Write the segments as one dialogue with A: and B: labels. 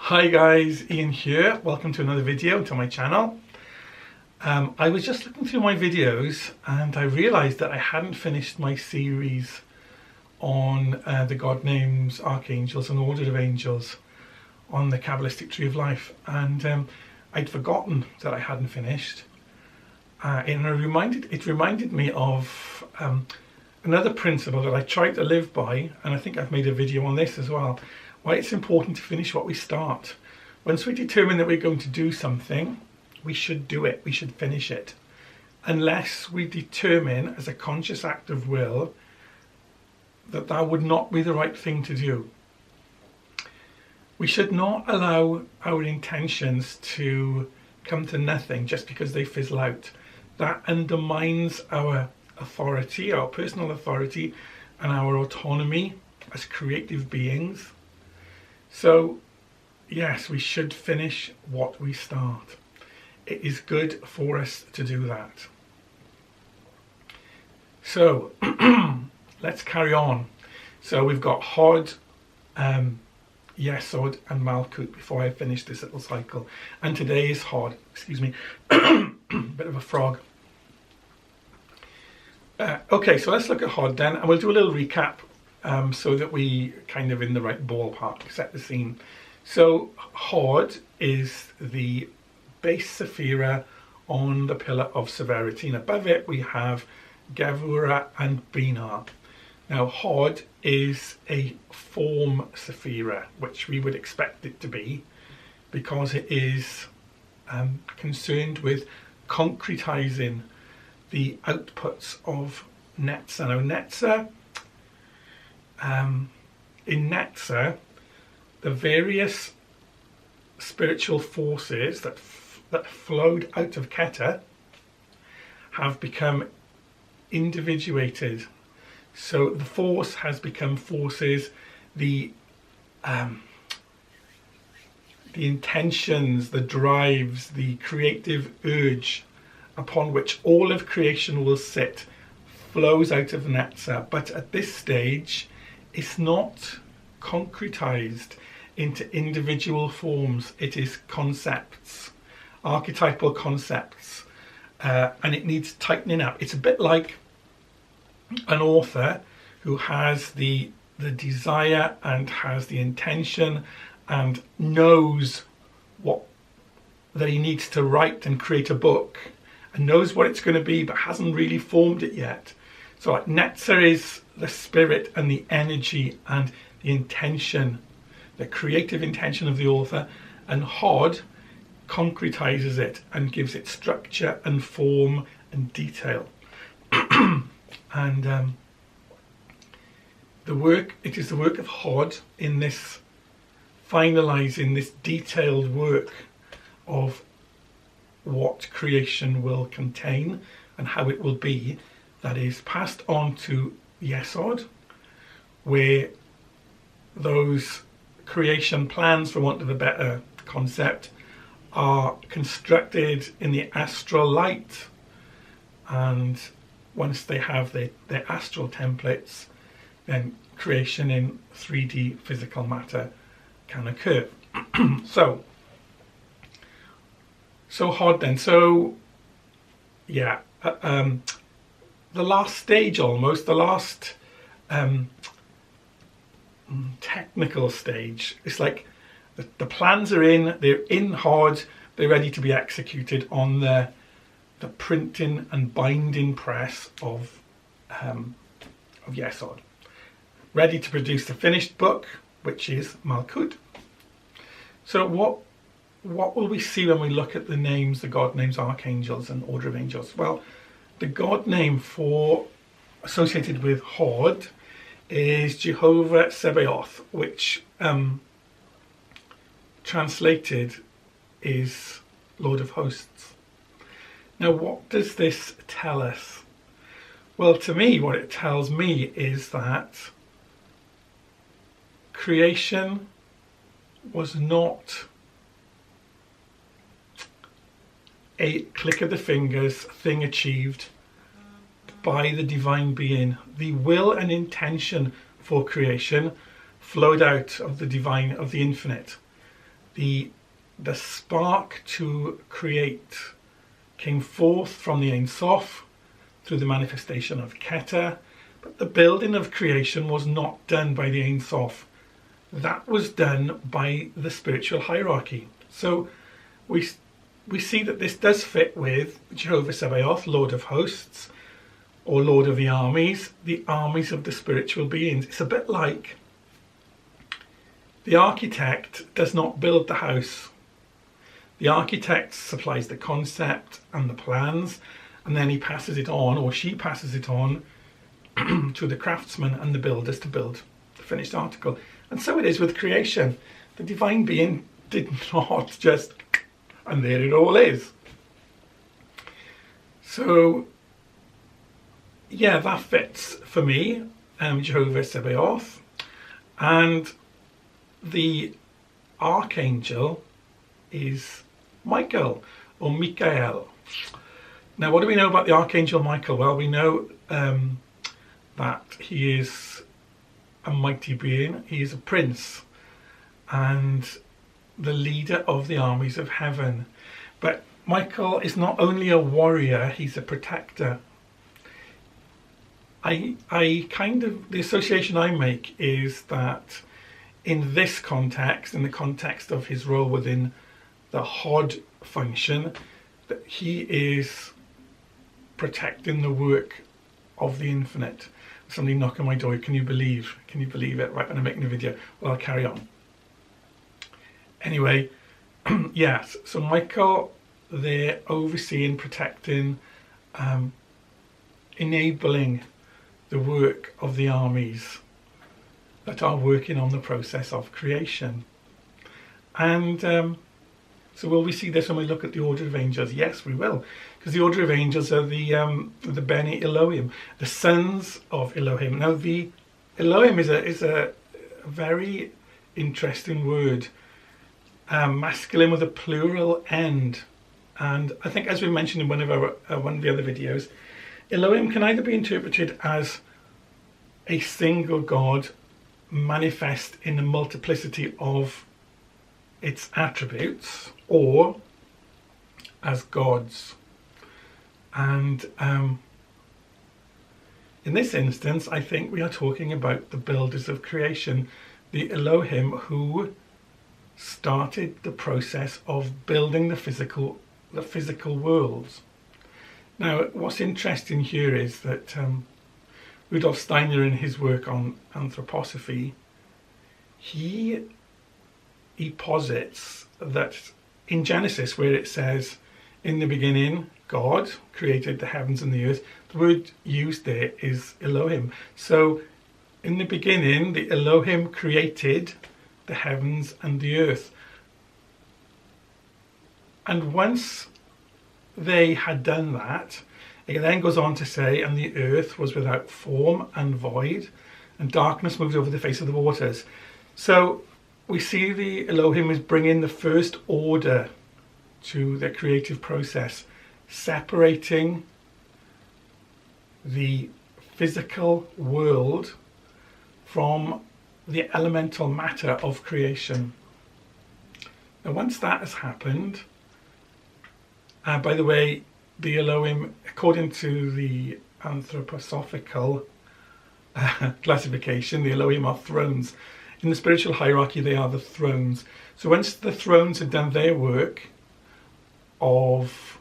A: Hi guys, Ian here. Welcome to another video to my channel. I was just looking through my videos and I realized that I hadn't finished my series on the God names, archangels and order of angels on the Kabbalistic Tree of Life, and I'd forgotten that I hadn't finished. And it reminded me of another principle that I try to live by, and I think I've made a video on this as well. Why it's important to finish what we start. Once we determine that we're going to do something, we should do it, we should finish it. Unless we determine as a conscious act of will that that would not be the right thing to do. We should not allow our intentions to come to nothing just because they fizzle out. That undermines our authority, our personal authority, and our autonomy as creative beings. So, yes, we should finish what we start. It is good for us to do that. So, let's carry on. So we've got HOD, Yesod and Malkut before I finish this little cycle. And today is HOD, excuse me, bit of a frog. Okay, so let's look at HOD then, and we'll do a little recap so that we kind of in the right ballpark, set the scene. So HOD is the base Sephirah on the pillar of severity, and above it we have Gevurah and Binah. Now HOD is a form Sephirah, which we would expect it to be, because it is concerned with concretizing the outputs of Netzer. Now Netzer, in Netzer, the various spiritual forces that flowed out of Keter have become individuated. So the force has become forces, the intentions, the drives, the creative urge upon which all of creation will sit flows out of Netzer. But at this stage, it's not concretized into individual forms. It is concepts, archetypal concepts, and it needs tightening up. It's a bit like an author who has the desire and has the intention and knows that he needs to write and create a book, and knows what it's going to be but hasn't really formed it yet. So like Netzer is the spirit and the energy and the intention, the creative intention of the author, and HOD concretizes it and gives it structure and form and detail. And it is the work of HOD in this finalizing this detailed work of what creation will contain and how it will be, that is passed on to Yesod, where those creation plans, for want of a better concept, are constructed in the astral light, and once they have their astral templates, then creation in 3D physical matter can occur. So HOD then. So yeah, the last stage, almost the last technical stage. It's like the plans are in, they're in HOD, they're ready to be executed on the printing and binding press of Yesod, ready to produce the finished book, which is Malkut. So what will we see when we look at the names, the God names, archangels and order of angels? Well, the God name associated with HOD is Jehovah Tseva'oth, which translated is Lord of Hosts. Now, what does this tell us? Well, to me, what it tells me is that creation was not a click of the fingers thing achieved by the divine being. The will and intention for creation flowed out of the divine, of the infinite. the spark to create came forth from the Ein Sof through the manifestation of Keter, but the building of creation was not done by the Ein Sof. That was done by the spiritual hierarchy. So we see that this does fit with Jehovah Tseva'oth, Lord of Hosts, or Lord of the armies of the spiritual beings. It's a bit like the architect does not build the house. The architect supplies the concept and the plans, and then he passes it on, or she passes it on to the craftsmen and the builders to build the finished article. And so it is with creation. The divine being did not just, and there it all is. So yeah, that fits for me, Jehovah Tseva'oth. And the Archangel is Michael, or Michael. Now, what do we know about the Archangel Michael? Well, we know that he is a mighty being. He is a prince and the leader of the armies of heaven. But Michael is not only a warrior, he's a protector. The association I make is that in this context, in the context of his role within the HOD function, that he is protecting the work of the infinite. Somebody knock on my door. Can you believe it? Right, when I'm making a video. Well, I'll carry on. Anyway, yes, so Michael, they're overseeing, protecting, enabling the work of the armies that are working on the process of creation. And so will we see this when we look at the order of angels? Yes, we will, because the order of angels are the Beni Elohim, the sons of Elohim. Now, the Elohim is a very interesting word, masculine with a plural end. And I think, as we mentioned in one of the other videos, Elohim can either be interpreted as a single God manifest in a multiplicity of its attributes, or as gods. And in this instance, I think we are talking about the builders of creation, the Elohim who started the process of building the physical worlds. Now, what's interesting here is that Rudolf Steiner, in his work on anthroposophy, he posits that in Genesis, where it says, in the beginning, God created the heavens and the earth, the word used there is Elohim. So, in the beginning, the Elohim created the heavens and the earth. And once they had done that, it then goes on to say, and the earth was without form and void, and darkness moved over the face of the waters. So we see the Elohim is bringing the first order to the creative process, separating the physical world from the elemental matter of creation. Now, once that has happened, by the way, the Elohim, according to the anthroposophical classification, the Elohim are thrones. In the spiritual hierarchy, they are the thrones. So once the thrones have done their work of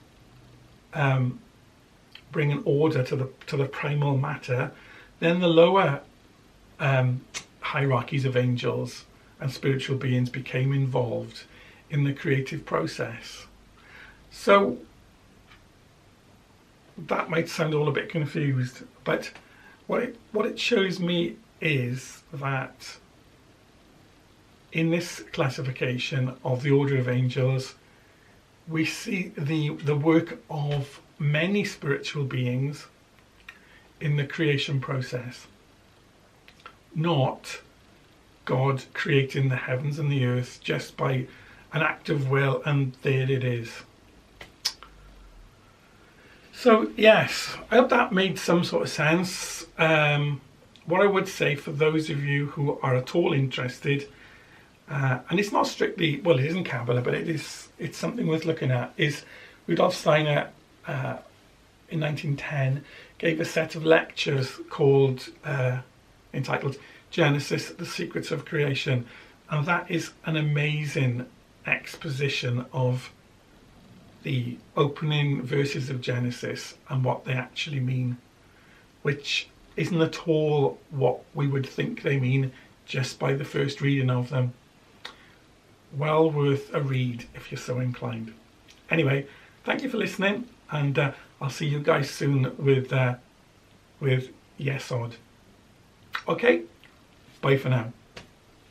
A: bringing order to the primal matter, then the lower hierarchies of angels and spiritual beings became involved in the creative process. So that might sound all a bit confused, but what it shows me is that in this classification of the order of angels, we see the work of many spiritual beings in the creation process, not God creating the heavens and the earth just by an act of will and there it is. So yes, I hope that made some sort of sense. What I would say for those of you who are at all interested, and it's not strictly, well, it isn't Kabbalah, but it's something worth looking at, is Rudolf Steiner in 1910 gave a set of lectures called, entitled Genesis, the Secrets of Creation, and that is an amazing exposition of the opening verses of Genesis and what they actually mean, which isn't at all what we would think they mean just by the first reading of them. Well worth a read if you're so inclined. Anyway, thank you for listening, and I'll see you guys soon with Yes HOD. Okay, bye for now.